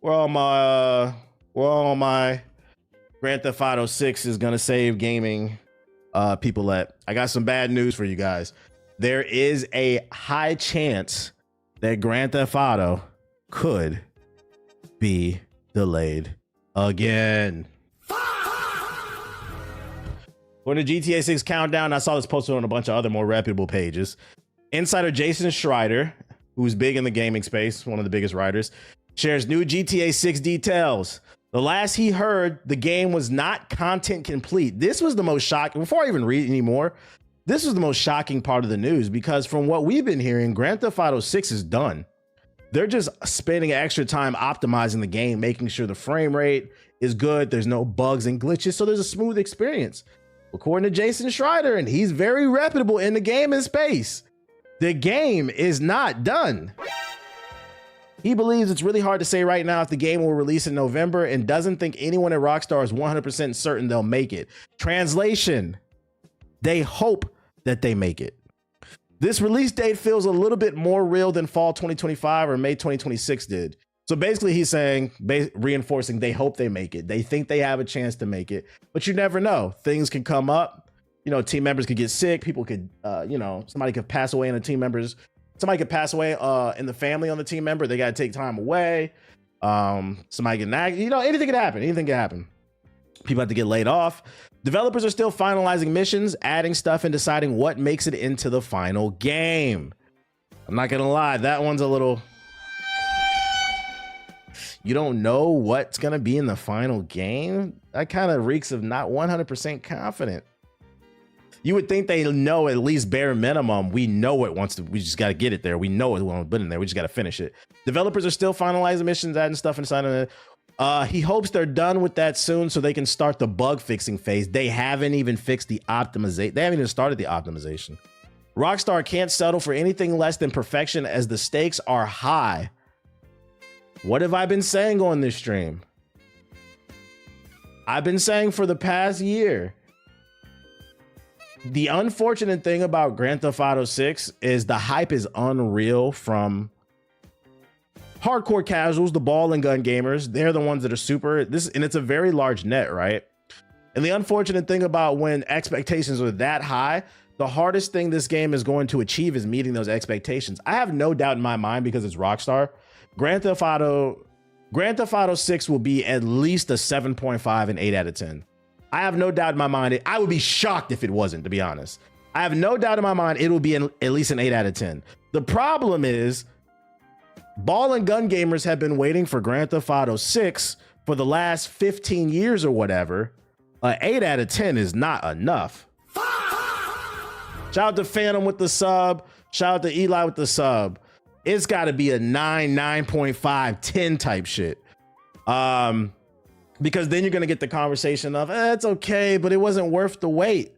where all my Grand Theft Auto 6 is gonna save gaming people at. I got some bad news for you guys. There is a high chance that Grand Theft Auto could be delayed again. For the GTA 6 countdown, I saw this posted on a bunch of other more reputable pages. Insider Jason Schreider, who's big in the gaming space, one of the biggest writers, shares new GTA 6 details. The last he heard, the game was not content complete. This was the most shocking, before I even read anymore, this was the most shocking part of the news, because from what we've been hearing, Grand Theft Auto 6 is done. They're just spending extra time optimizing the game, making sure the frame rate is good, there's no bugs and glitches, so there's a smooth experience. According to Jason Schreider, and he's very reputable in the gaming space, the game is not done. He believes it's really hard to say right now if the game will release in November and doesn't think anyone at Rockstar is 100% certain they'll make it. Translation, they hope that they make it. This release date feels a little bit more real than fall 2025 or May 2026 did. So basically he's saying, reinforcing they hope they make it. They think they have a chance to make it, but you never know. Things can come up. You know, team members could get sick. People could, somebody could pass away in the team members. Somebody could pass away in the family on the team member. They got to take time away. Somebody can, anything could happen. Anything could happen. People have to get laid off. Developers are still finalizing missions, adding stuff, and deciding what makes it into the final game. I'm not going to lie. That one's a little... You don't know what's going to be in the final game? That kind of reeks of not 100% confident. You would think they know at least bare minimum. We know it wants to, we just got to get it there. We know it won't put in there. We just got to finish it. Developers are still finalizing missions, adding stuff inside of it. He hopes they're done with that soon so they can start the bug fixing phase. They haven't even fixed the optimization. They haven't even started the optimization. Rockstar can't settle for anything less than perfection as the stakes are high. What have I been saying on this stream? I've been saying for the past year. The unfortunate thing about Grand Theft Auto 6 is the hype is unreal from hardcore casuals, the ball and gun gamers. They're the ones that are super this, and it's a very large net, right? And the unfortunate thing about when expectations are that high, the hardest thing this game is going to achieve is meeting those expectations. I have no doubt in my mind, because it's Rockstar, Grand Theft Auto 6 will be at least a 7.5 and 8 out of 10. I have no doubt in my mind. I would be shocked if it wasn't, to be honest. I have no doubt in my mind it will be at least an 8 out of 10. The problem is ball and gun gamers have been waiting for Grand Theft Auto 6 for the last 15 years or whatever. An 8 out of 10 is not enough. Shout out to Phantom with the sub. Shout out to Eli with the sub. It's got to be a 9, 9.5, 10 type shit. Because then you're going to get the conversation of, it's okay, but it wasn't worth the wait.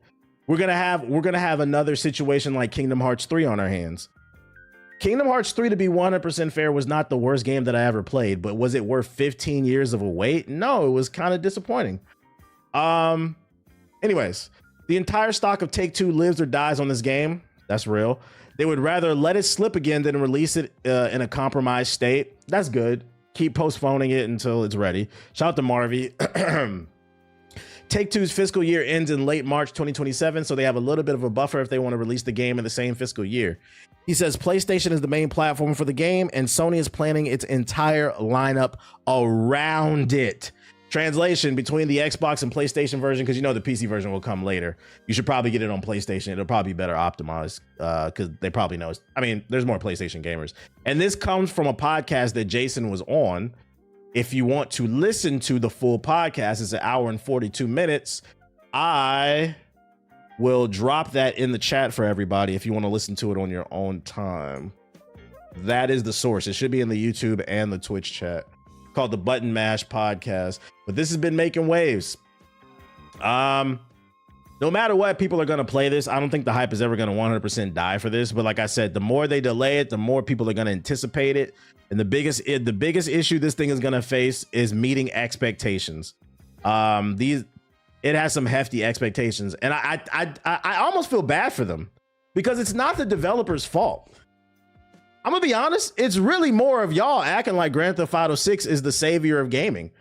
We're going to have another situation like Kingdom Hearts 3 on our hands. Kingdom Hearts 3, to be 100% fair, was not the worst game that I ever played, but was it worth 15 years of a wait? No, it was kind of disappointing. Anyways, the entire stock of Take-Two lives or dies on this game. That's real. They would rather let it slip again than release it in a compromised state. That's good. Keep postponing it until it's ready. Shout out to Marvy. Take-Two's fiscal year ends in late March 2027, so they have a little bit of a buffer if they want to release the game in the same fiscal year. He says PlayStation is the main platform for the game, and Sony is planning its entire lineup around it. Translation, between the Xbox and PlayStation version, because you know the PC version will come later. You should probably get it on PlayStation. It'll probably be better optimized because they probably know. I mean, there's more PlayStation gamers. And this comes from a podcast that Jason was on. If you want to listen to the full podcast, it's 1 hour and 42 minutes. I will drop that in the chat for everybody if you want to listen to it on your own time. That is the source. It should be in the YouTube and the Twitch chat. Called the Button Mash Podcast. But this has been making waves. No matter what, people are going to play this. I don't think the hype is ever going to 100% die for this. But like I said, the more they delay it, the more people are going to anticipate it. And the biggest issue this thing is going to face is meeting expectations. It has some hefty expectations. And I almost feel bad for them because it's not the developer's fault. I'm gonna be honest, it's really more of y'all acting like Grand Theft Auto 6 is the savior of gaming.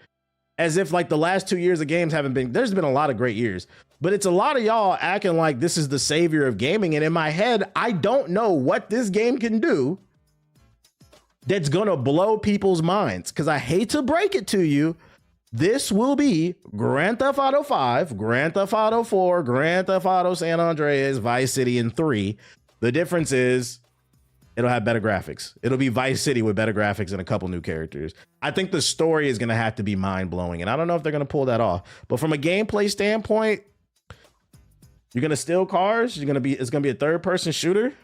As if like the last 2 years of games haven't been, there's been a lot of great years, but it's a lot of y'all acting like this is the savior of gaming. And in my head, I don't know what this game can do that's gonna blow people's minds. Cause I hate to break it to you, this will be Grand Theft Auto 5, Grand Theft Auto 4, Grand Theft Auto San Andreas, Vice City, and 3. The difference is it'll have better graphics. It'll be Vice City with better graphics and a couple new characters. I think the story is going to have to be mind-blowing, and I don't know if they're going to pull that off. But from a gameplay standpoint, you're going to steal cars. It's going to be a third-person shooter.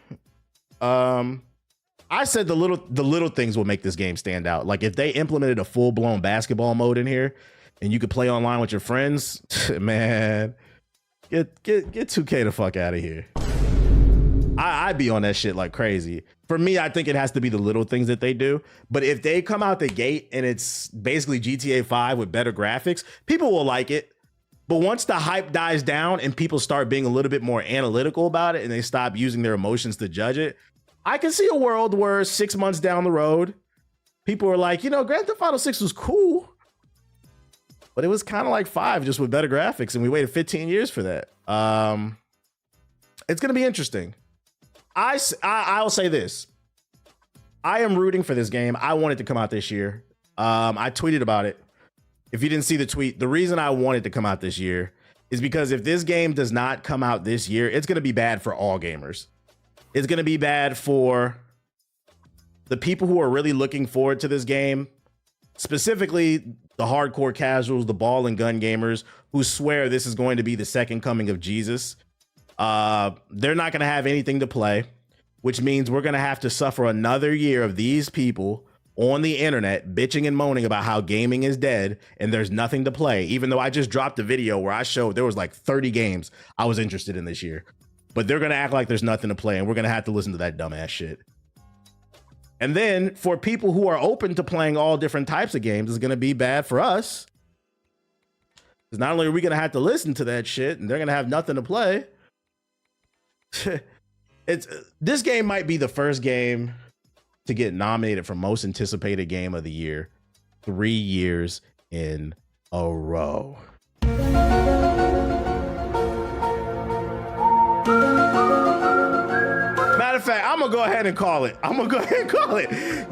I said the little things will make this game stand out. Like if they implemented a full-blown basketball mode in here and you could play online with your friends, man, get 2K the fuck out of here. I'd be on that shit like crazy. For me, I think it has to be the little things that they do. But if they come out the gate and it's basically GTA 5 with better graphics, people will like it. But once the hype dies down and people start being a little bit more analytical about it and they stop using their emotions to judge it, I can see a world where 6 months down the road, people are like, you know, Grand Theft Auto 6 was cool, but it was kind of like 5 just with better graphics, and we waited 15 years for that. It's going to be interesting. I'll say this. I am rooting for this game. I want it to come out this year. I tweeted about it. If you didn't see the tweet, the reason I want it to come out this year is because if this game does not come out this year, it's going to be bad for all gamers. It's going to be bad for the people who are really looking forward to this game, specifically the hardcore casuals, the ball and gun gamers who swear this is going to be the second coming of Jesus. They're not going to have anything to play, which means we're going to have to suffer another year of these people on the internet bitching and moaning about how gaming is dead and there's nothing to play. Even though I just dropped a video where I showed there was like 30 games I was interested in this year, but they're going to act like there's nothing to play and we're going to have to listen to that dumbass shit. And then for people who are open to playing all different types of games, it's going to be bad for us. Because not only are we going to have to listen to that shit and they're going to have nothing to play, this game might be the first game to get nominated for most anticipated game of the year 3 years in a row. Matter of fact, I'm gonna go ahead and call it.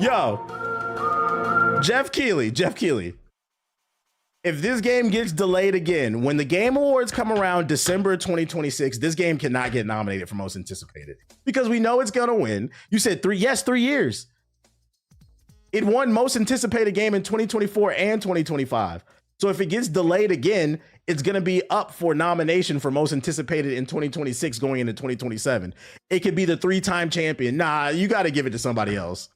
Yo, Jeff Keighley. If this game gets delayed again, when the Game Awards come around December 2026, this game cannot get nominated for most anticipated because we know it's gonna win. You said 3 years. It won most anticipated game in 2024 and 2025. So if it gets delayed again, it's gonna be up for nomination for most anticipated in 2026 going into 2027. It could be the 3-time champion. Nah, you gotta give it to somebody else.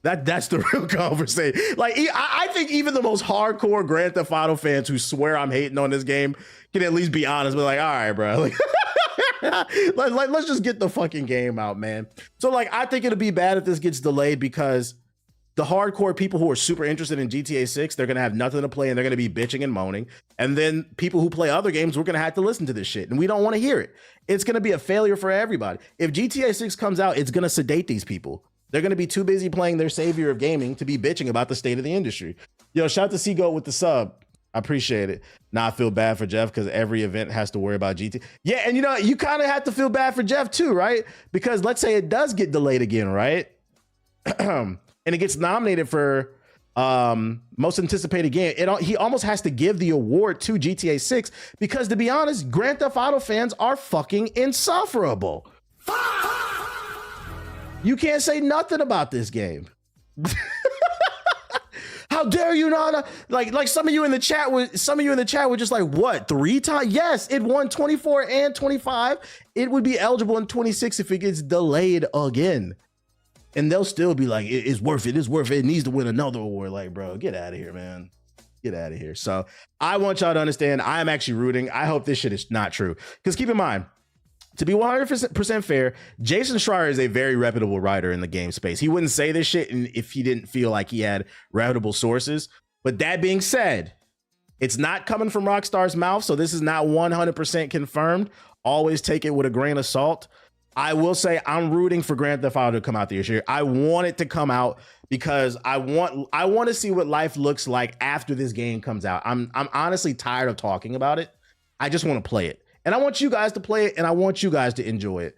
That's the real conversation. Like, I think even the most hardcore Grand Theft Auto fans who swear I'm hating on this game can at least be honest. But like, all right, bro, like, let's just get the fucking game out, man. So like, I think it'll be bad if this gets delayed because the hardcore people who are super interested in GTA 6, they're gonna have nothing to play and they're gonna be bitching and moaning. And then people who play other games, we're gonna have to listen to this shit, and we don't want to hear it. It's gonna be a failure for everybody. If GTA 6 comes out, it's gonna sedate these people. They're going to be too busy playing their savior of gaming to be bitching about the state of the industry. Yo, shout out to Seagoat with the sub. I appreciate it. Now I feel bad for Jeff because every event has to worry about GT. Yeah, and you know, you kind of have to feel bad for Jeff too, right? Because let's say it does get delayed again, right? And it gets nominated for most anticipated game. He almost has to give the award to GTA 6 because, to be honest, Grand Theft Auto fans are fucking insufferable. You can't say nothing about this game. How dare you not? Like some of you in the chat were just like, what, 3 times? Yes, it won 24 and 25. It would be eligible in 26 if it gets delayed again. And they'll still be like, it's worth it. It's worth it. It needs to win another award. Like, bro, get out of here, man. Get out of here. So I want y'all to understand, I am actually rooting. I hope this shit is not true. Because keep in mind, to be 100% fair, Jason Schreier is a very reputable writer in the game space. He wouldn't say this shit if he didn't feel like he had reputable sources. But that being said, it's not coming from Rockstar's mouth, so this is not 100% confirmed. Always take it with a grain of salt. I will say I'm rooting for Grand Theft Auto to come out this year. I want it to come out because I want to see what life looks like after this game comes out. I'm honestly tired of talking about it. I just want to play it. And I want you guys to play it, and I want you guys to enjoy it.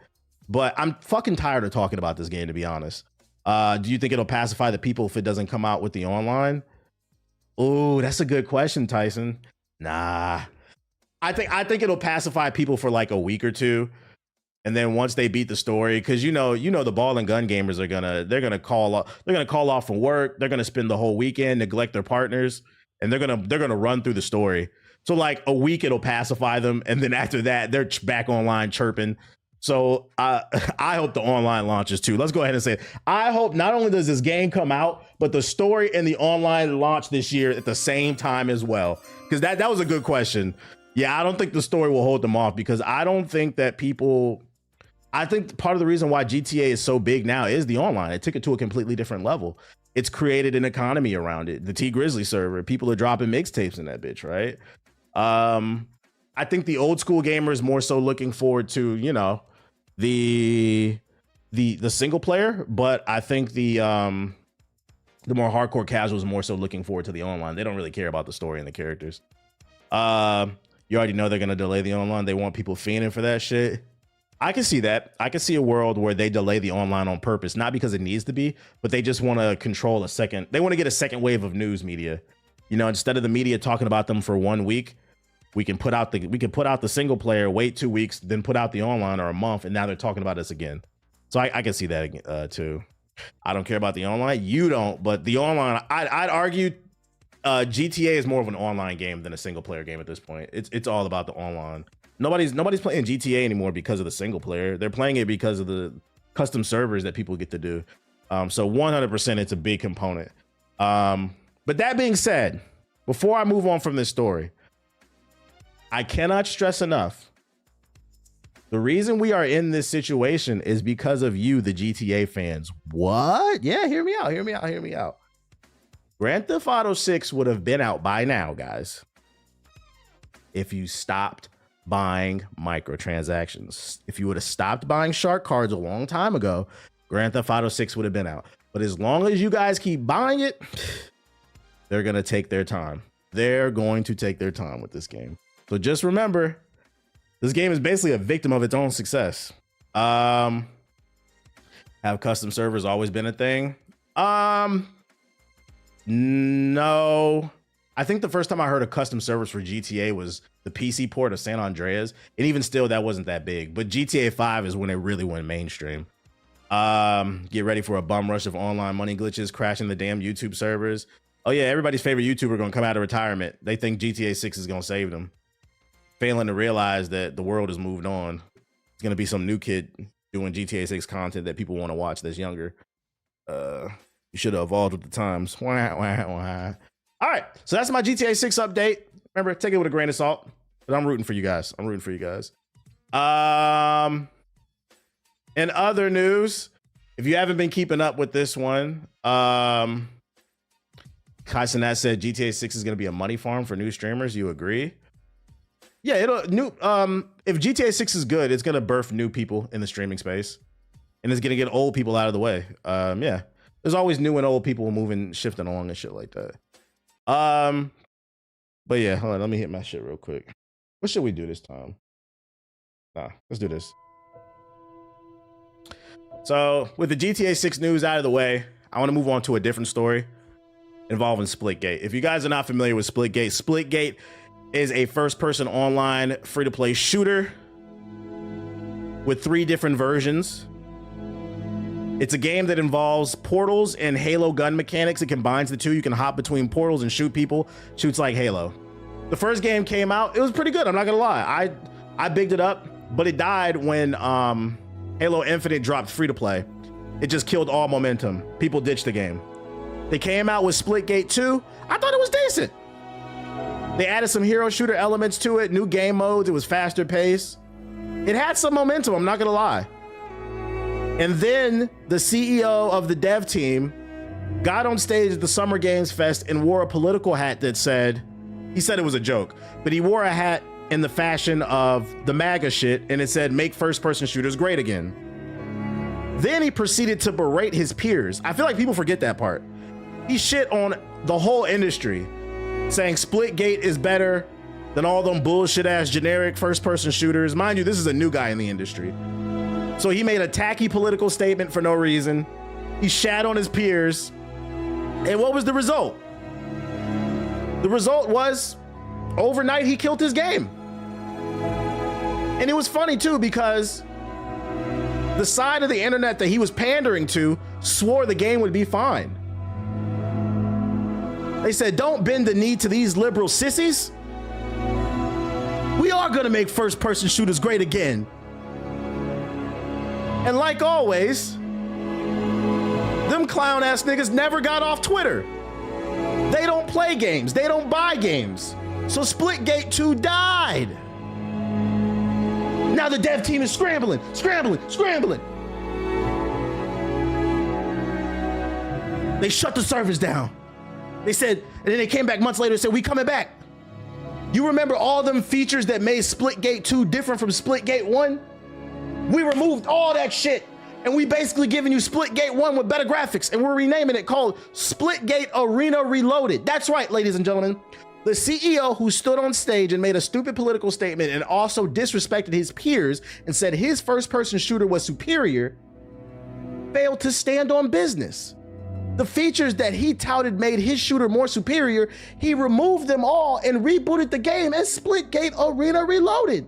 But I'm fucking tired of talking about this game, to be honest. Do you think it'll pacify the people if it doesn't come out with the online? Oh, that's a good question, Tyson. Nah. I think it'll pacify people for like a week or two. And then once they beat the story, because you know the ball and gun gamers they're gonna call off from work, they're gonna spend the whole weekend, neglect their partners, and they're gonna run through the story. So like a week it'll pacify them, and then after that they're back online chirping. So I hope the online launches too. Let's go ahead and say it. I hope not only does this game come out, but the story and the online launch this year at the same time as well. Because that was a good question. Yeah, I don't think the story will hold them off, because I don't think that people. I think part of the reason why GTA is so big now is the online. It took it to a completely different level. It's created an economy around it. The T Grizzly server, people are dropping mixtapes in that bitch, right? I think the old school gamer is more so looking forward to, you know, the single player, but I think the more hardcore casuals are more so looking forward to the online. They don't really care about the story and the characters. You already know they're gonna delay the online. They want people fiending for that shit. I can see that. I can see a world where they delay the online on purpose, not because it needs to be, but they just want to control a second. They want to get a second wave of news media. You know, instead of the media talking about them for 1 week, we can put out the single player, wait 2 weeks, then put out the online or a month, and now they're talking about us again. So I can see that too. I don't care about the online. You don't, but the online, I'd argue GTA is more of an online game than a single player game at this point. It's all about the online. Nobody's playing GTA anymore because of the single player. They're playing it because of the custom servers that people get to do. So 100% it's a big component. But that being said, before I move on from this story, I cannot stress enough. The reason we are in this situation is because of you, the GTA fans. What? Yeah, hear me out. Grand Theft Auto 6 would have been out by now, guys, if you stopped buying microtransactions. If you would have stopped buying shark cards a long time ago, Grand Theft Auto 6 would have been out. But as long as you guys keep buying it, they're going to take their time. They're going to take their time with this game. So just remember, this game is basically a victim of its own success. Have custom servers always been a thing? No. I think the first time I heard of custom servers for GTA was the PC port of San Andreas. And even still, that wasn't that big. But GTA 5 is when it really went mainstream. Get ready for a bum rush of online money glitches, crashing the damn YouTube servers. Oh yeah, everybody's favorite YouTuber gonna come out of retirement. They think GTA 6 is gonna save them. Failing to realize that the world has moved on. It's gonna be some new kid doing GTA 6 content that people want to watch that's younger. You should have evolved with the times. Wah, wah, wah. All right, so that's my GTA 6 update. Remember, take it with a grain of salt, but I'm rooting for you guys. In other news, if you haven't been keeping up with this one, Kai Cenat said GTA 6 is going to be a money farm for new streamers. You agree? Yeah, if GTA 6 is good, it's going to birth new people in the streaming space, and it's going to get old people out of the way. Yeah, there's always new and old people moving, shifting along and shit like that. But yeah, hold on, let me hit my shit real quick. What should we do this time? Nah, let's do this. So with the GTA 6 news out of the way, I want to move on to a different story involving Splitgate. If you guys are not familiar with Splitgate, Splitgate is a first-person online free-to-play shooter with 3 different versions. It's a game that involves portals and Halo gun mechanics. It combines the two. You can hop between portals and shoot people. Shoots like Halo. The first game came out. It was pretty good. I'm not gonna lie. I bigged it up, but it died when Halo Infinite dropped free to play. It just killed all momentum. People ditched the game. They came out with Splitgate 2. I thought it was decent. They added some hero shooter elements to it, new game modes. It was faster paced. It had some momentum. I'm not gonna lie. And then the CEO of the dev team got on stage at the Summer Games Fest and wore a political hat that said, he said it was a joke, but he wore a hat in the fashion of the MAGA shit, and it said, "Make first-person shooters great again." Then he proceeded to berate his peers. I feel like people forget that part. He shit on the whole industry, saying Splitgate is better than all them bullshit ass generic first person shooters. Mind you, this is a new guy in the industry. So he made a tacky political statement for no reason. He shat on his peers. And what was the result? The result was overnight he killed his game. And it was funny too, because the side of the internet that he was pandering to swore the game would be fine. They said, don't bend the knee to these liberal sissies. We are gonna make first person shooters great again. And like always, them clown ass niggas never got off Twitter. They don't play games, they don't buy games. So Splitgate 2 died. Now the dev team is scrambling. They shut the servers down. They said, and then they came back months later and said, we coming back. You remember all them features that made Splitgate 2 different from Splitgate 1? We removed all that shit, and we basically giving you Splitgate 1 with better graphics, and we're renaming it called Splitgate Arena Reloaded. That's right, ladies and gentlemen. The CEO who stood on stage and made a stupid political statement and also disrespected his peers and said his first-person shooter was superior failed to stand on business. The features that he touted made his shooter more superior. He removed them all and rebooted the game as Splitgate Arena Reloaded.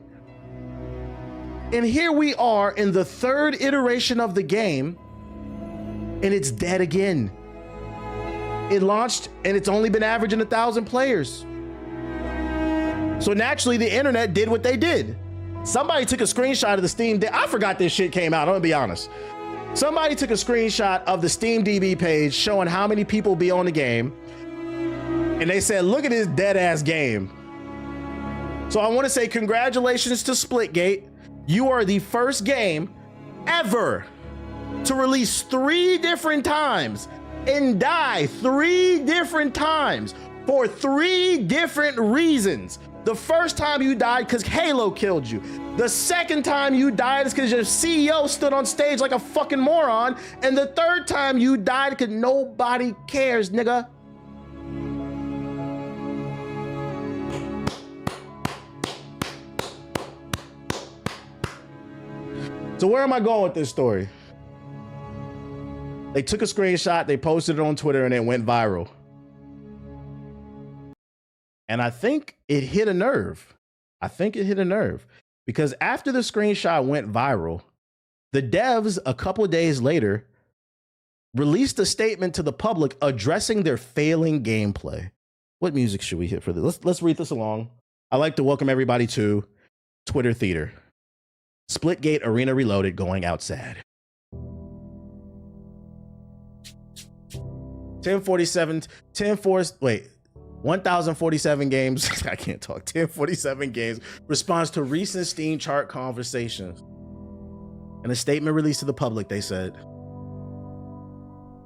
And here we are in the third iteration of the game, and it's dead again. It launched and it's only been averaging 1,000 players. So naturally the internet did what they did. Somebody took a screenshot of the Steam. I forgot this shit came out, I'm gonna be honest. Somebody took a screenshot of the SteamDB page showing how many people be on the game. And they said, look at this dead ass game. So I wanna say congratulations to Splitgate. You are the first game ever to release 3 different times and die 3 different times for 3 different reasons. The first time you died because Halo killed you. The second time you died is because your CEO stood on stage like a fucking moron. And the third time you died because nobody cares, nigga. So where am I going with this story? They took a screenshot, they posted it on Twitter, and it went viral. And I think it hit a nerve. Because after the screenshot went viral, the devs a couple of days later released a statement to the public addressing their failing gameplay. What music should we hit for this? Let's read this along. I'd like to welcome everybody to Twitter Theater. Splitgate Arena Reloaded going out sad. 1047 games. I can't talk. 1047 games responds to recent Steam chart conversations. In a statement released to the public, they said,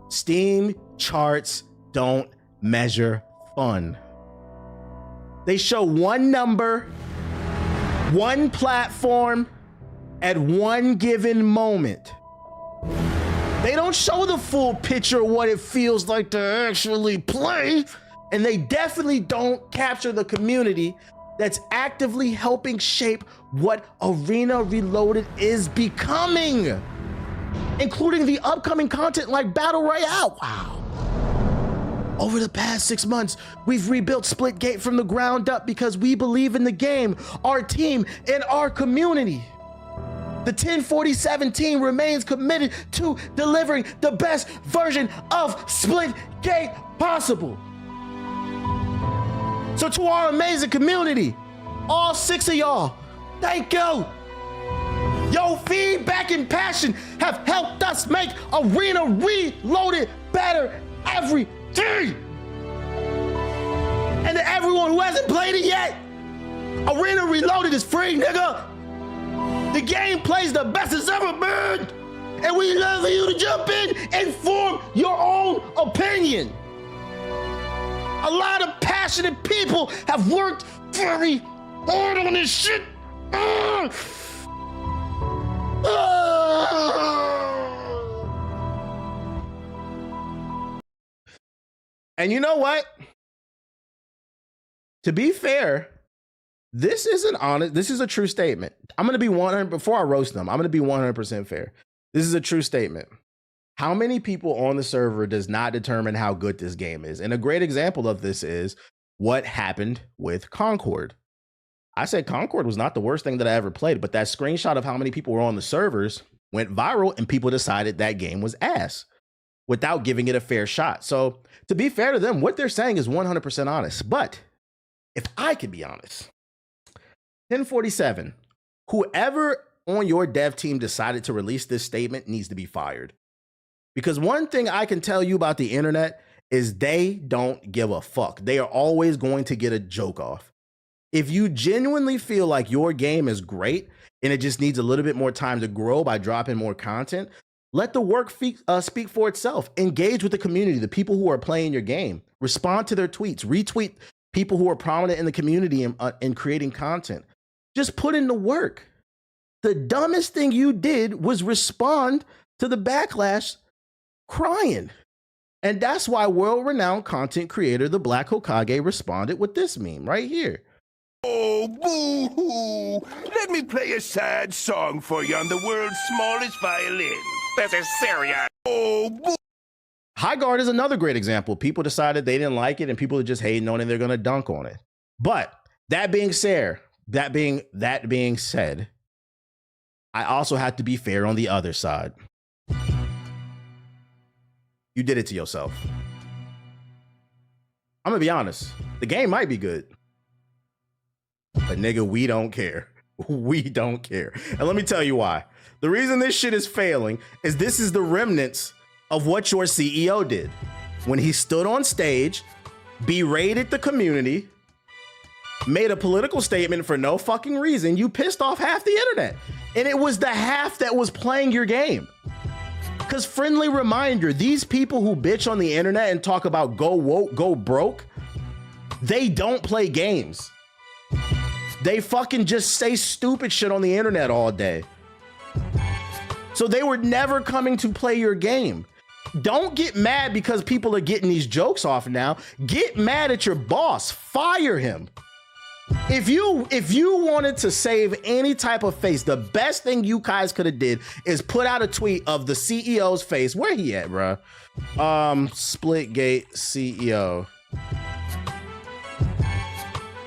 Steam charts don't measure fun. They show one number, one platform, at one given moment. They don't show the full picture of what it feels like to actually play, and they definitely don't capture the community that's actively helping shape what Arena Reloaded is becoming, including the upcoming content like Battle Royale. Wow. Over the past 6 months, we've rebuilt Splitgate from the ground up because we believe in the game, our team, and our community. The 1047 team remains committed to delivering the best version of Splitgate possible. So to our amazing community, all 6 of y'all, thank you. Your feedback and passion have helped us make Arena Reloaded better every day. And to everyone who hasn't played it yet, Arena Reloaded is free, nigga. The game plays the best it's ever been, and we love for you to jump in and form your own opinion. A lot of passionate people have worked very hard on this shit. And you know what? To be fair, this isn't honest. This is a true statement. I'm going to be 100 before I roast them. I'm going to be 100% fair. This is a true statement. How many people on the server does not determine how good this game is? And a great example of this is what happened with Concord. I said Concord was not the worst thing that I ever played, but that screenshot of how many people were on the servers went viral and people decided that game was ass without giving it a fair shot. So to be fair to them, what they're saying is 100% honest. But if I could be honest, 1047, whoever on your dev team decided to release this statement needs to be fired. Because one thing I can tell you about the internet is they don't give a fuck. They are always going to get a joke off. If you genuinely feel like your game is great and it just needs a little bit more time to grow by dropping more content, let the work speak for itself. Engage with the community, the people who are playing your game. Respond to their tweets. Retweet people who are prominent in the community in creating content. Just put in the work. The dumbest thing you did was respond to the backlash crying. And that's why world-renowned content creator, the Black Hokage, responded with this meme right here. Oh, boo-hoo! Let me play a sad song for you on the world's smallest violin. This is serious. Oh, boo! High Guard is another great example. People decided they didn't like it and people are just hating on it and they're going to dunk on it. But that being said, I also have to be fair on the other side. You did it to yourself. I'm going to be honest. The game might be good. But nigga, we don't care. We don't care. And let me tell you why. The reason this shit is failing is this is the remnants of what your CEO did. When he stood on stage, berated the community, made a political statement for no fucking reason, you pissed off half the internet. And it was the half that was playing your game. Because friendly reminder, these people who bitch on the internet and talk about go woke, go broke, they don't play games. They fucking just say stupid shit on the internet all day. So they were never coming to play your game. Don't get mad because people are getting these jokes off now. Get mad at your boss. Fire him. If you wanted to save any type of face, the best thing you guys could have did is put out a tweet of the CEO's face. Where he at, bro? Splitgate CEO.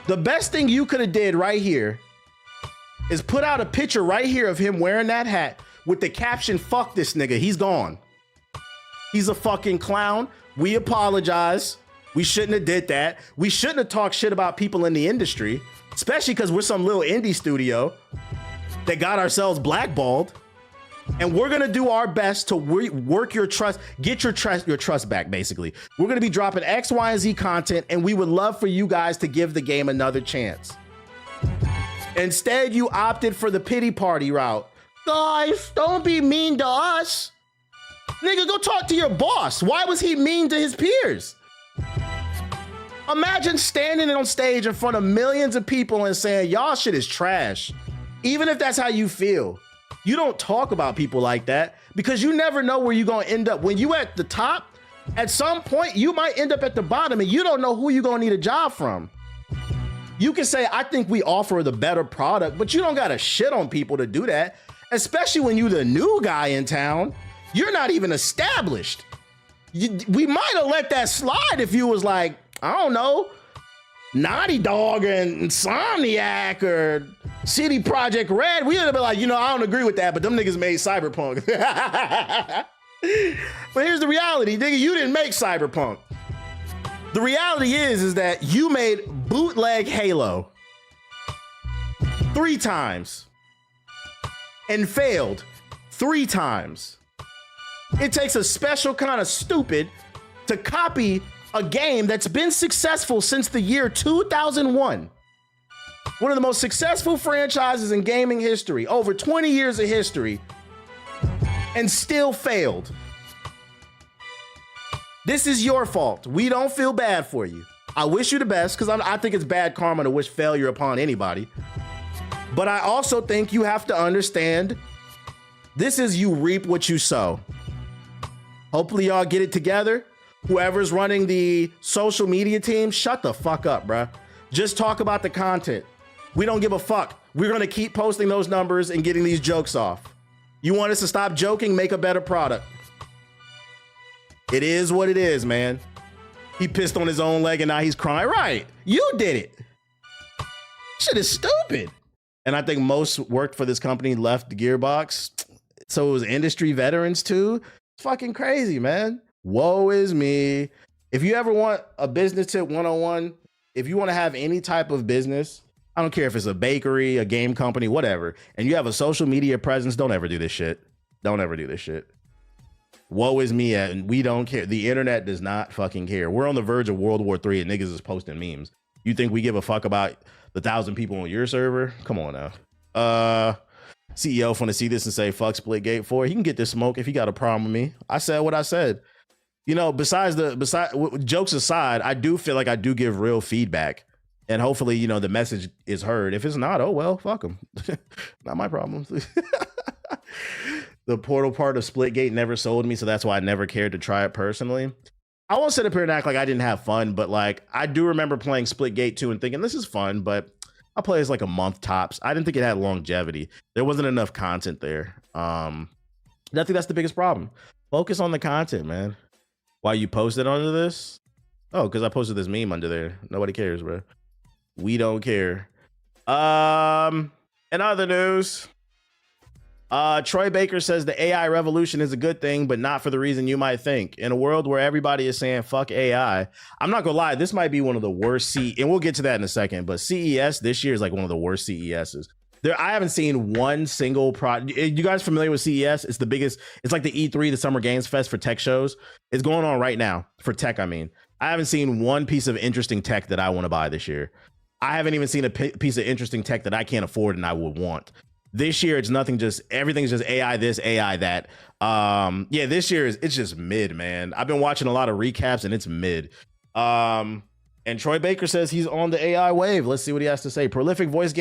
The best thing you could have did right here is put out a picture right here of him wearing that hat with the caption, "Fuck this nigga, he's gone. He's a fucking clown. We apologize. We shouldn't have did that. We shouldn't have talked shit about people in the industry, especially because we're some little indie studio that got ourselves blackballed. And we're gonna do our best to work your trust, get your trust back, basically. We're gonna be dropping X, Y, and Z content, and we would love for you guys to give the game another chance. Instead, you opted for the pity party route. Guys, don't be mean to us. Nigga, go talk to your boss. Why was he mean to his peers? Imagine standing on stage in front of millions of people and saying, y'all shit is trash. Even if that's how you feel. You don't talk about people like that because you never know where you're gonna end up. When you at the top, at some point, you might end up at the bottom and you don't know who you're gonna need a job from. You can say, I think we offer the better product, but you don't gotta shit on people to do that, especially when you're the new guy in town. You're not even established. We might have let that slide if you was like, I don't know, Naughty Dog and Insomniac or CD Projekt Red. We would have been like, I don't agree with that, but them niggas made Cyberpunk. But here's the reality, nigga, you didn't make Cyberpunk. The reality is that you made bootleg Halo 3 times and failed 3 times. It takes a special kind of stupid to copy a game that's been successful since the year 2001. One of the most successful franchises in gaming history, over 20 years of history, and still failed. This is your fault. We don't feel bad for you. I wish you the best because I think it's bad karma to wish failure upon anybody. But I also think you have to understand this is you reap what you sow. Hopefully y'all get it together. Whoever's running the social media team, shut the fuck up, bruh. Just talk about the content. We don't give a fuck. We're gonna keep posting those numbers and getting these jokes off. You want us to stop joking, make a better product. It is what it is, man. He pissed on his own leg and now he's crying. Right, you did it. Shit is stupid. And I think most worked for this company, left the Gearbox. So it was industry veterans too. It's fucking crazy, man. Woe is me. If you ever want a business tip 101, if you want to have any type of business, I don't care if it's a bakery, a game company, whatever, and you have a social media presence, don't ever do this shit. Don't ever do this shit. Woe is me, and we don't care. The internet does not fucking care. We're on the verge of World War III and niggas is posting memes. You think we give a fuck about the 1,000 people on your server? Come on now. CEO finna see this and say, fuck Splitgate 4. He can get this smoke if he got a problem with me. I said what I said. You know, besides jokes aside, I do feel like I do give real feedback. And hopefully, you know, the message is heard. If it's not, oh, well, fuck them. Not my problem. The Portal part of Splitgate never sold me, so that's why I never cared to try it personally. I won't sit up here and act like I didn't have fun, but like I do remember playing Splitgate 2 and thinking this is fun, but I'll play this like a month tops. I didn't think it had longevity. There wasn't enough content there. I think that's the biggest problem. Focus on the content, man. Why you posted under this? Oh, because I posted this meme under there. Nobody cares, bro. We don't care. In other news, Troy Baker says the AI revolution is a good thing, but not for the reason you might think. In a world where everybody is saying fuck AI, I'm not gonna lie, this might be one of the worst and we'll get to that in a second, but CES this year is like one of the worst CESs. I haven't seen one single product. You guys familiar with CES? It's the biggest, it's like the E3, the Summer Games Fest for tech shows. It's going on right now for tech, I mean. I haven't seen one piece of interesting tech that I want to buy this year. I haven't even seen a piece of interesting tech that I can't afford and I would want. This year, it's nothing, just everything's just AI this, AI that. Yeah, this year it's just mid, man. I've been watching a lot of recaps and it's mid. And Troy Baker says he's on the AI wave. Let's see what he has to say. Prolific voice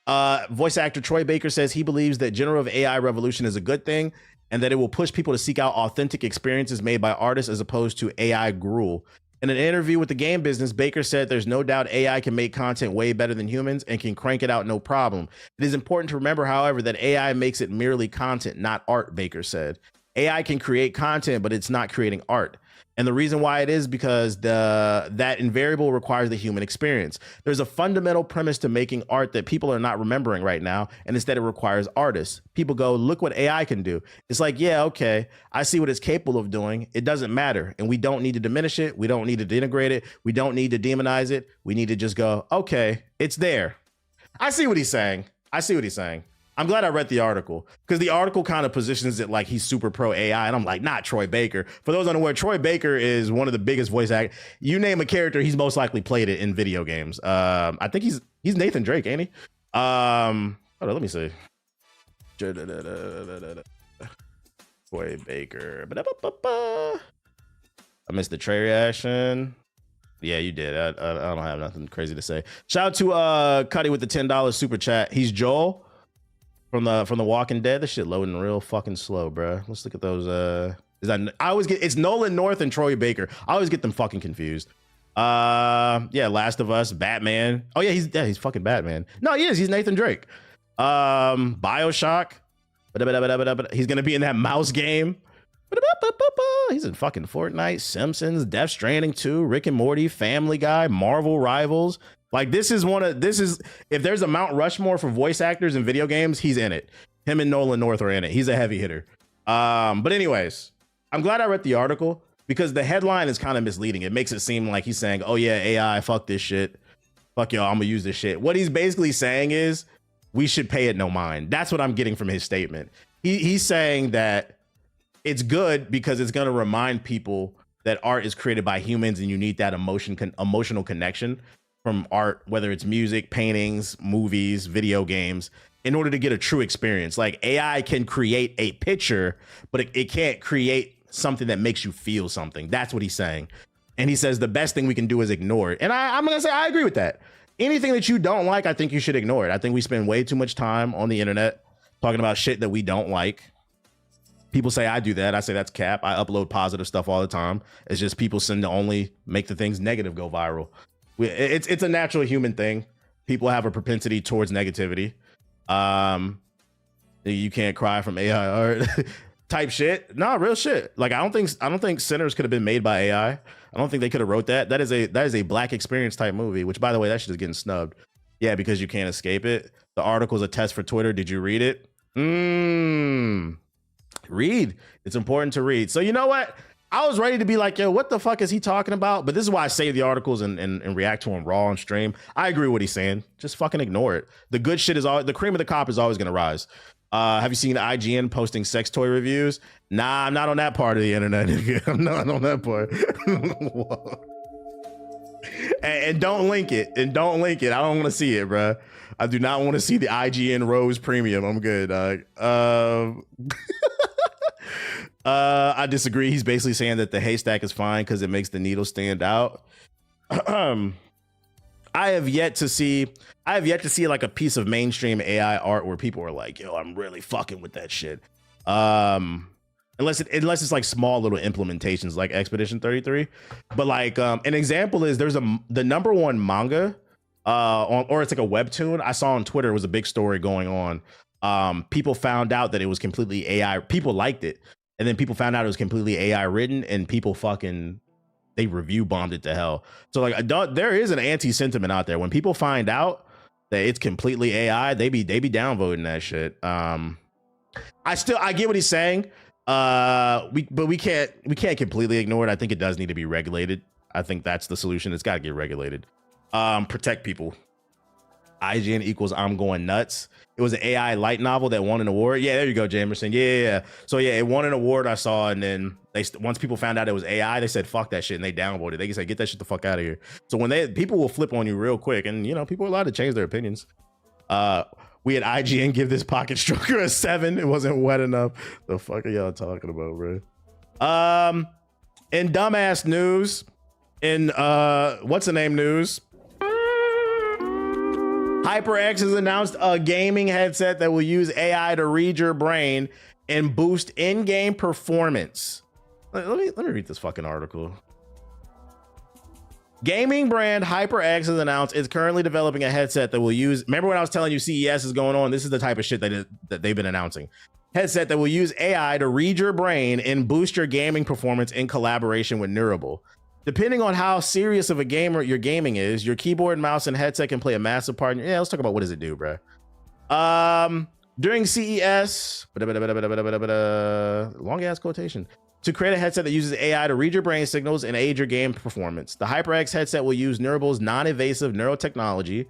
actor Troy Baker says he believes that generative AI revolution is a good thing and that it will push people to seek out authentic experiences made by artists as opposed to AI gruel. In an interview with the game business, Baker said there's no doubt AI can make content way better than humans and can crank it out no problem. It is important to remember, however, that AI makes it merely content, not art, Baker said. AI can create content, but it's not creating art. And the reason why it is because that invariable requires the human experience. There's a fundamental premise to making art that people are not remembering right now, and instead it requires artists. People go, look what AI can do. It's like, yeah, okay, I see what it's capable of doing. It doesn't matter, and we don't need to diminish it. We don't need to denigrate it. We don't need to demonize it. We need to just go, okay, it's there. I see what he's saying. I see what he's saying. I'm glad I read the article because the article kind of positions it like he's super pro AI. And I'm like, not Troy Baker. For those unaware, Troy Baker is one of the biggest voice actors. You name a character, he's most likely played it in video games. I think he's Nathan Drake, ain't he? Hold on, let me see. Troy Baker. I missed the Trey reaction. Yeah, you did. I don't have nothing crazy to say. Shout out to Cuddy with the $10 super chat. He's Joel. From the Walking Dead. This shit loading real fucking slow, bro. Let's look at those. It's Nolan North and Troy Baker. I always get them fucking confused. Yeah, Last of Us, Batman. Oh yeah, he's fucking Batman. No, he is. He's Nathan Drake. BioShock. He's gonna be in that mouse game. He's in fucking Fortnite, Simpsons, Death Stranding 2, Rick and Morty, Family Guy, Marvel Rivals. Like this is if there's a Mount Rushmore for voice actors in video games, he's in it. Him and Nolan North are in it. He's a heavy hitter. But anyways, I'm glad I read the article because the headline is kind of misleading. It makes it seem like he's saying, oh yeah, AI, fuck this shit. Fuck y'all, I'm gonna use this shit. What he's basically saying is we should pay it no mind. That's what I'm getting from his statement. He's saying that it's good because it's gonna remind people that art is created by humans and you need that emotional connection from art, whether it's music, paintings, movies, video games, in order to get a true experience. Like AI can create a picture, but it can't create something that makes you feel something. That's what he's saying. And he says the best thing we can do is ignore it. And I'm gonna say I agree with that. Anything that you don't like, I think you should ignore it. I think we spend way too much time on the internet talking about shit that we don't like. People say I do that. I say that's cap. I upload positive stuff all the time. It's just people tend to only make the things negative go viral. It's a natural human thing. People have a propensity towards negativity. You can't cry from AI art type shit. No, real shit. Like I don't think Sinners could have been made by AI. I don't think they could have wrote that. That is a Black experience type movie, which by the way, that shit is getting snubbed. Yeah, because you can't escape it. The article's a test for Twitter. Did you read it? Read. It's important to read. So you know what? I was ready to be like, yo, what the fuck is he talking about? But this is why I save the articles and react to them raw on stream. I agree with what he's saying. Just fucking ignore it. The good shit is always, the cream of the crop is always gonna rise. Have you seen IGN posting sex toy reviews? Nah, I'm not on that part of the internet. I'm not on that part. and don't link it. I don't want to see it, bro. I do not want to see the IGN Rose Premium. I'm good, dog. I disagree. He's basically saying that the haystack is fine because it makes the needle stand out. I have yet to see like a piece of mainstream AI art where people are like, yo, I'm really fucking with that shit. Unless it's like small little implementations like Expedition 33. But like an example is there's the #1 manga or it's like a webtoon I saw on Twitter. It was a big story going on. People found out that it was completely AI. People liked it. And then people found out it was completely AI written and people they review bombed it to hell. So like there is an anti-sentiment out there. When people find out that it's completely AI, they be downvoting that shit. I get what he's saying. We can't completely ignore it. I think it does need to be regulated. I think that's the solution. It's got to get regulated. Protect people. IGN equals I'm going nuts. It was an AI light novel that won an award. Yeah, there you go, Jamerson. Yeah. So yeah, it won an award I saw, and then once people found out it was AI, they said fuck that shit and they downvoted. They said get that shit the fuck out of here. So when people will flip on you real quick, and you know people are allowed to change their opinions. We had IGN give this pocket stroker a 7. It wasn't wet enough. The fuck are y'all talking about, bro? In dumbass news, in what's the name news? HyperX has announced a gaming headset that will use AI to read your brain and boost in-game performance. Let me read this fucking article. Gaming brand HyperX has announced it's currently developing a headset that will use. Remember when I was telling you CES is going on? This is the type of shit that they've been announcing. Headset that will use AI to read your brain and boost your gaming performance in collaboration with Neurable. Depending on how serious of a gamer your gaming is, your keyboard, mouse, and headset can play a massive part. Yeah, let's talk about what does it do, bro. During CES, long ass quotation, to create a headset that uses AI to read your brain signals and aid your game performance. The HyperX headset will use Neurable's non-invasive neurotechnology,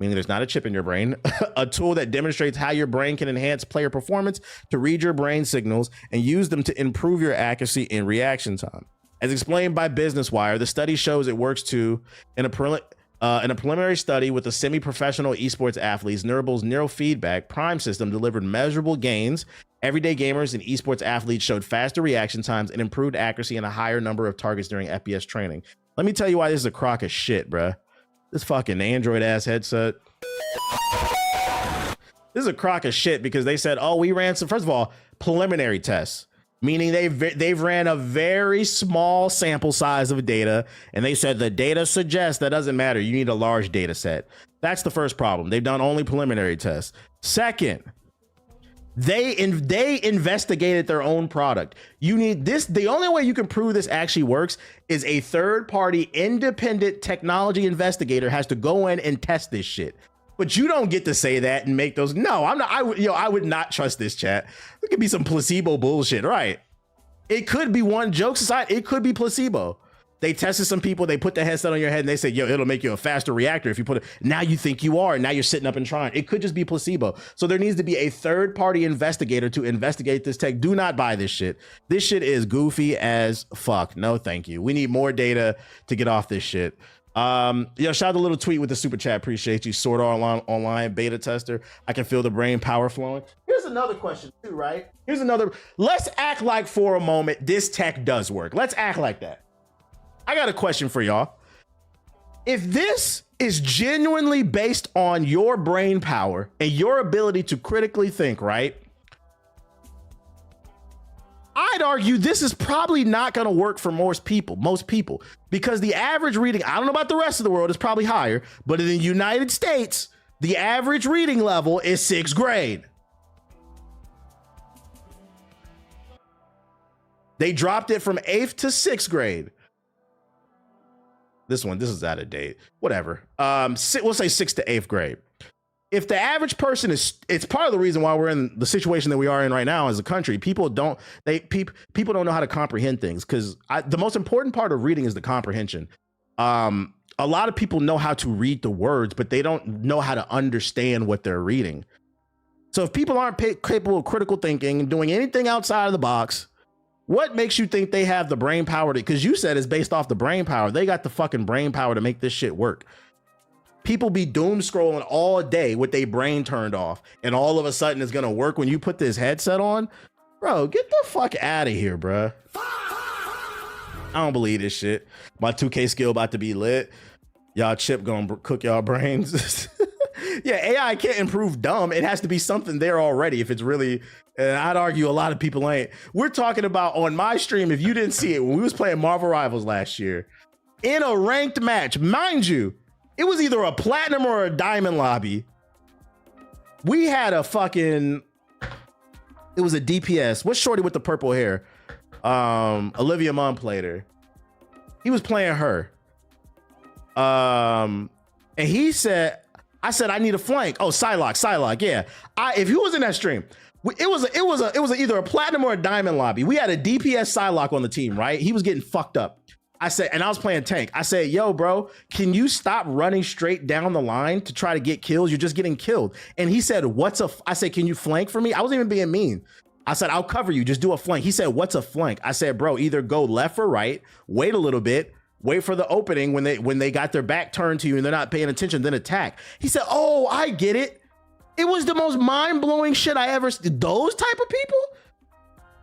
meaning there's not a chip in your brain, a tool that demonstrates how your brain can enhance player performance to read your brain signals and use them to improve your accuracy and reaction time. As explained by Business Wire, the study shows it works too. In a preliminary study with the semi-professional esports athletes, Neurable's neurofeedback prime system delivered measurable gains. Everyday gamers and esports athletes showed faster reaction times and improved accuracy and a higher number of targets during FPS training. Let me tell you why this is a crock of shit, bruh. This fucking Android ass headset. This is a crock of shit because they said, oh, we ran some, first of all, preliminary tests. Meaning they've ran a very small sample size of data, and they said the data suggests that doesn't matter. You need a large data set. That's the first problem. They've done only preliminary tests. Second, they investigated their own product. You need this. The only way you can prove this actually works is a third-party independent technology investigator has to go in and test this shit. But you don't get to say that and make those. No, I'm not. I would not trust this chat. It could be some placebo bullshit, right? It could be one. Jokes aside, it could be placebo. They tested some people. They put the headset on your head and they said, yo, it'll make you a faster reactor if you put it. Now you think you are. And now you're sitting up and trying. It could just be placebo. So there needs to be a third party investigator to investigate this tech. Do not buy this shit. This shit is goofy as fuck. No, thank you. We need more data to get off this shit. Shout out the little tweet with the super chat. Appreciate you. Sword Art Online beta tester. I can feel the brain power flowing. Here's another question too, right? Let's act like for a moment this tech does work. Let's act like that. I got a question for y'all. If this is genuinely based on your brain power and your ability to critically think, right? I'd argue this is probably not going to work for most people, because the average reading, I don't know about the rest of the world, is probably higher, but in the United States, the average reading level is 6th grade. They dropped it from 8th to 6th grade. This is out of date. Whatever. We'll say 6th to 8th grade. If the average person it's part of the reason why we're in the situation that we are in right now as a country. People don't know how to comprehend things, because the most important part of reading is the comprehension. A lot of people know how to read the words, but they don't know how to understand what they're reading. So if people aren't capable of critical thinking and doing anything outside of the box, what makes you think they have the brain power because you said it's based off the brain power. They got the fucking brain power to make this shit work. People be doom scrolling all day with their brain turned off, and all of a sudden it's gonna work when you put this headset on. Bro, get the fuck out of here, bro. I don't believe this shit. My 2K skill about to be lit. Y'all chip gonna cook y'all brains. Yeah, AI can't improve dumb. It has to be something there already if it's really, and I'd argue a lot of people ain't. We're talking about on my stream, if you didn't see it, when we was playing Marvel Rivals last year, in a ranked match, mind you, it was either a platinum or a diamond lobby. We had a fucking, it was a DPS. What's shorty with the purple hair? Olivia Munn played her. He was playing her. And he said, I said, I need a flank. Oh, Psylocke, yeah. If he was in that stream, it was either a platinum or a diamond lobby. We had a DPS Psylocke on the team, right? He was getting fucked up. I said, and I was playing tank. I said, yo, bro, can you stop running straight down the line to try to get kills? You're just getting killed. And he said, I said, can you flank for me? I wasn't even being mean. I said, I'll cover you. Just do a flank. He said, what's a flank? I said, bro, either go left or right, wait a little bit, wait for the opening when they got their back turned to you and they're not paying attention, then attack. He said, oh, I get it. It was the most mind-blowing shit I ever seen. Those type of people?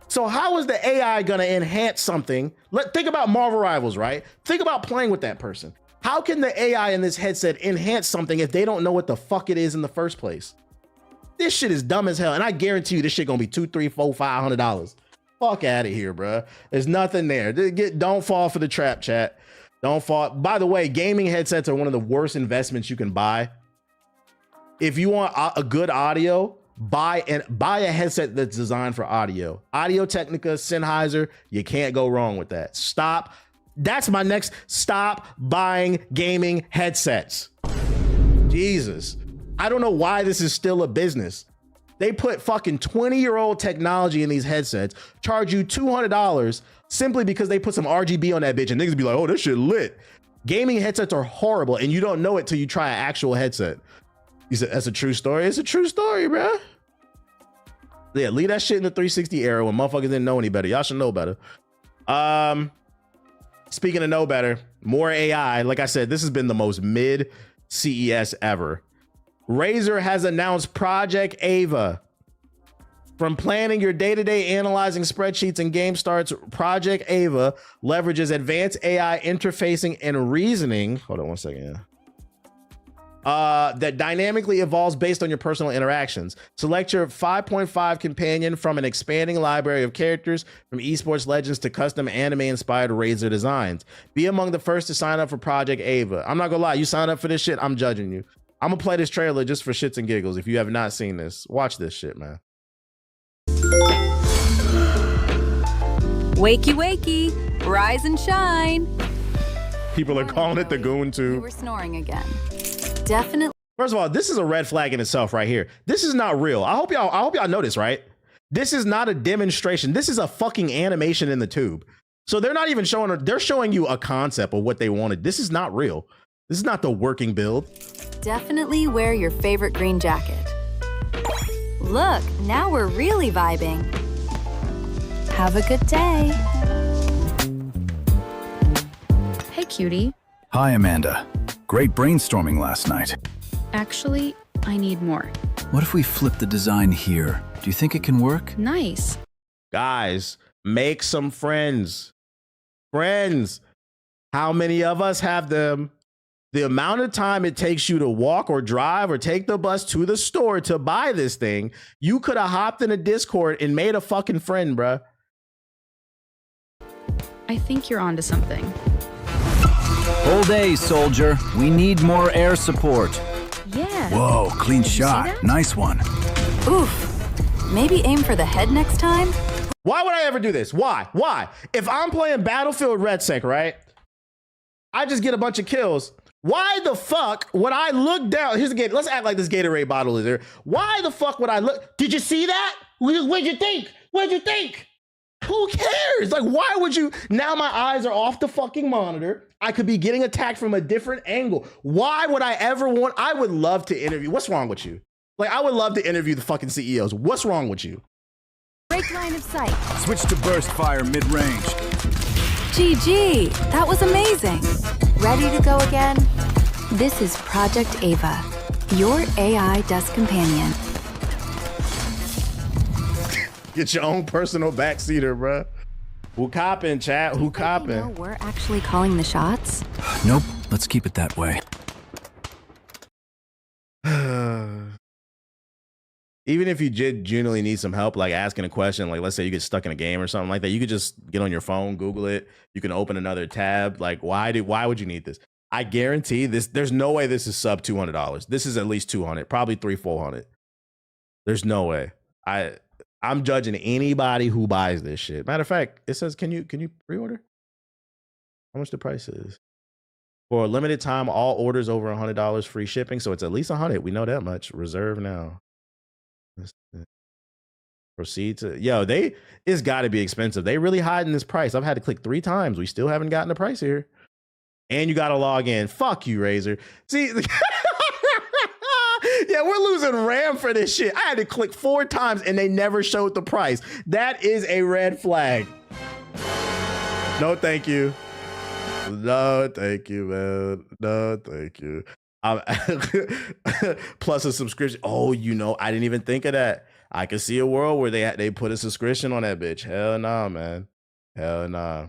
So how is the AI gonna enhance something? Think about Marvel Rivals, right? Think about playing with that person. How can the AI in this headset enhance something if they don't know what the fuck it is in the first place? This shit is dumb as hell. And I guarantee you this shit gonna be $200, $300, $400, $500. Fuck out of here, bro. There's nothing there. Don't fall for the trap, chat. Don't fall. By the way, gaming headsets are one of the worst investments you can buy. If you want a good audio, buy a headset that's designed for audio. Audio-Technica, Sennheiser, you can't go wrong with that. Stop. That's my next. Stop buying gaming headsets. Jesus. I don't know why this is still a business. They put fucking 20-year-old technology in these headsets, charge you $200 simply because they put some RGB on that bitch, and niggas be like, oh, this shit lit. Gaming headsets are horrible, and you don't know it till you try an actual headset. You said, that's a true story? It's a true story, bro. Yeah, leave that shit in the 360 era when motherfuckers didn't know any better. Y'all should know better. Speaking of know better, more AI. Like I said, this has been the most mid CES ever. Razer has announced Project AVA. From planning your day-to-day analyzing spreadsheets and game starts, Project AVA leverages advanced AI interfacing and reasoning. Hold on one second. That dynamically evolves based on your personal interactions. Select your 5.5 companion from an expanding library of characters, from esports legends to custom anime-inspired Razer designs. Be among the first to sign up for Project AVA. I'm not gonna lie, you sign up for this shit, I'm judging you. I'm gonna play this trailer just for shits and giggles. If you have not seen this, watch this shit, man. Wakey, wakey, rise and shine. People are calling it the Goon You Tube. were snoring again. Definitely. First of all, this is a red flag in itself right here. This is not real. I hope y'all know this, right? This is not a demonstration. This is a fucking animation in the tube. So they're not even showing, they're showing you a concept of what they wanted. This is not real. This is not the working build. Definitely wear your favorite green jacket. Look, now we're really vibing. Have a good day. Hey, cutie. Hi, Amanda. Great brainstorming last night. Actually, I need more. What if we flip the design here? Do you think it can work? Nice. Guys, make some friends. Friends. How many of us have them? The amount of time it takes you to walk or drive or take the bus to the store to buy this thing, you could have hopped in a Discord and made a fucking friend, bruh. I think you're onto something. Hold A, soldier. We need more air support. Yeah. Whoa, clean Did you see shot. that? Nice one. Oof. Maybe aim for the head next time? Why would I ever do this? Why? Why? If I'm playing Battlefield RedSec, right? I just get a bunch of kills. Why the fuck would I look down? Here's the Gatorade. Let's act like this Gatorade bottle is there. Why the fuck would I look? Did you see that? What'd you think? What'd you think? Who cares? Like, why would you? Now my eyes are off the fucking monitor. I could be getting attacked from a different angle. Why would I ever want? I would love to interview. What's wrong with you? Like, I would love to interview the fucking CEOs. What's wrong with you? Break line of sight. Switch to burst fire mid-range. GG, that was amazing. Ready to go again? This is Project AVA, your AI desk companion. Get your own personal backseater, bruh. Who copping, chat? Who You copping? know we're actually calling the shots? Nope, let's keep it that way. Even if you genuinely need some help, like asking a question, like let's say you get stuck in a game or something like that, you could just get on your phone, Google it. You can open another tab. Like, why would you need this? I guarantee this. There's no way this is sub $200. This is at least 200, probably 300-400. There's no way. I'm judging anybody who buys this shit. Matter of fact, it says, can you pre-order? How much the price is? For a limited time, all orders over $100 free shipping. So it's at least 100. We know that much. Reserve now. Proceed to it's got to be expensive. They really hiding this price. I've had to click 3 times. We still haven't gotten the price here. And you got to log in. Fuck you, Razer. See, yeah, we're losing RAM for this shit. I had to click 4 times and they never showed the price. That is a red flag. No, thank you. No, thank you, man. No, thank you. Plus a subscription. Oh, I didn't even think of that. I could see a world where they put a subscription on that bitch. Hell nah, man. Hell nah.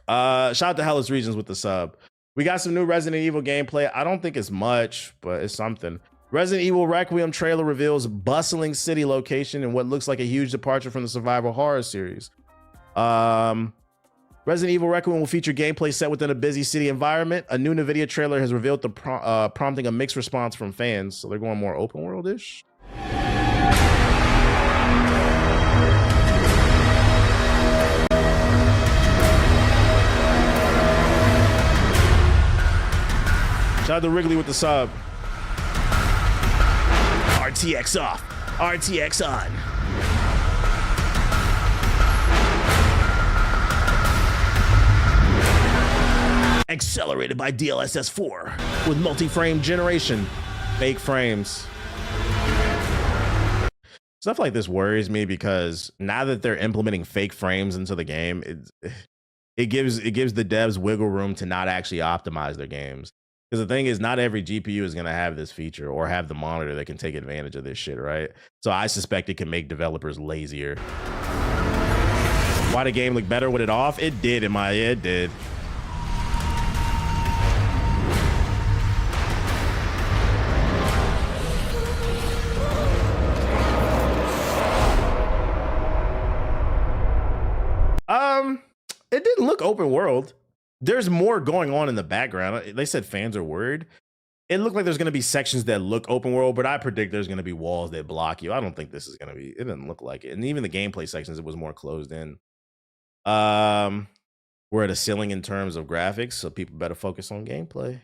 Shout out to Hellas Regions with the sub. We got some new Resident Evil gameplay. I don't think it's much, but it's something. Resident Evil Requiem trailer reveals bustling city location and what looks like a huge departure from the survival horror series. Resident Evil Requiem will feature gameplay set within a busy city environment. A new NVIDIA trailer has revealed the prompting a mixed response from fans. So they're going more open world-ish. Shout out to Wrigley with the sub. RTX off. RTX on. Accelerated by DLSS 4 with multi-frame generation. Fake frames. Stuff like this worries me because now that they're implementing fake frames into the game, it gives the devs wiggle room to not actually optimize their games. Because the thing is, not every GPU is going to have this feature or have the monitor that can take advantage of this shit, right? So I suspect it can make developers lazier. Why the game look better with it off? It did in my head, it did. It didn't look open world. There's more going on in the background. They said fans are worried. It looked like there's going to be sections that look open world, but I predict there's going to be walls that block you. I don't think this is going to be, it didn't look like it. And even the gameplay sections, it was more closed in. We're at a ceiling in terms of graphics, so people better focus on gameplay.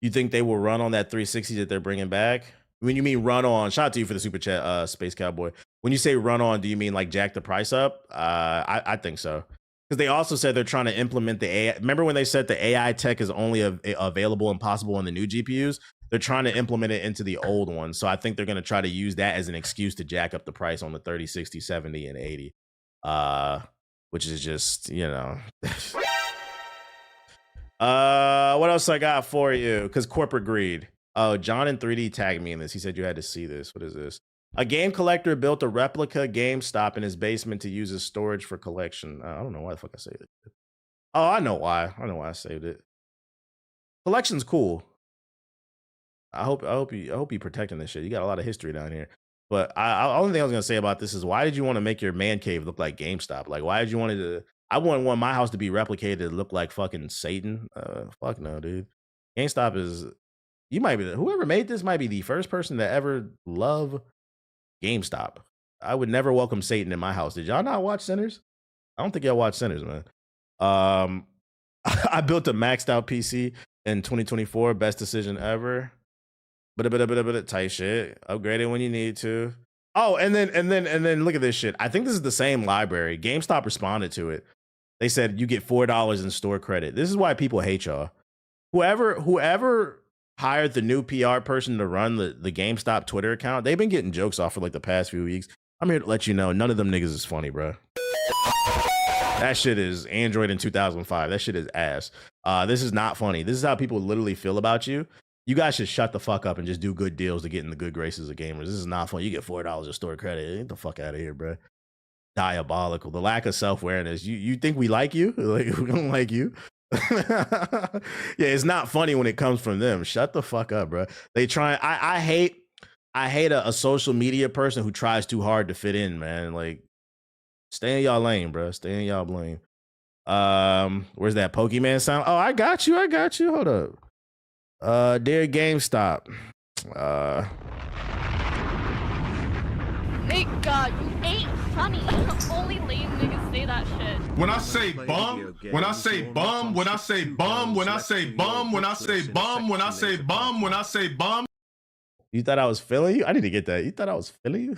You think they will run on that 360 that they're bringing back? When you mean run on, shout out to you for the super chat, Space Cowboy. When you say run on, do you mean like jack the price up? I think so. Because they also said they're trying to implement the AI. Remember when they said the AI tech is only available and possible in the new GPUs? They're trying to implement it into the old ones. So I think they're going to try to use that as an excuse to jack up the price on the 30, 60, 70, and 80. Which is just, what else I got for you? Because corporate greed. Oh, John in 3D tagged me in this. He said you had to see this. What is this? A game collector built a replica GameStop in his basement to use as storage for collection. I don't know why the fuck I saved it. Oh, I know why. I know why I saved it. Collection's cool. I hope you protecting this shit. You got a lot of history down here. But only thing I was gonna say about this is, why did you want to make your man cave look like GameStop? Like, why did you want to? I wouldn't want my house to be replicated to look like fucking Satan. Fuck no, dude. GameStop is, you might be, whoever made this might be the first person to ever love GameStop. I would never welcome Satan in my house. Did y'all not watch Sinners? I don't think y'all watch Sinners, man. I built a maxed out PC in 2024. Best decision ever. But tight shit. Upgrade it when you need to. Oh, and then look at this shit. I think this is the same library. GameStop responded to it. They said you get $4 in store credit. This is why people hate y'all. Whoever hired the new PR person to run the GameStop Twitter account, they've been getting jokes off for like the past few weeks. I'm here to let you know, none of them niggas is funny, bro. That shit is Android in 2005. That shit is ass. This is not funny. This is how people literally feel about you. You guys should shut the fuck up and just do good deals to get in the good graces of gamers. This is not fun. You get $4 of store credit. Get the fuck out of here, bro. Diabolical. The lack of self-awareness. You think we like you? Like, we don't like you? Yeah, it's not funny when it comes from them. Shut the fuck up, bro. They try. I hate a social media person who tries too hard to fit in, man. Like, stay in y'all lane, bro. Stay in y'all lane. Where's that Pokemon sound? Oh, I got you. Hold up. Dear GameStop. Thank God, you ain't funny. Only lame niggas say that shit. When I say bum, when I say bum, when I say bum, when I say bum, when I say bum, when I say bum, when I say bum. You thought I was feeling you? I need to get that. You thought I was feeling you?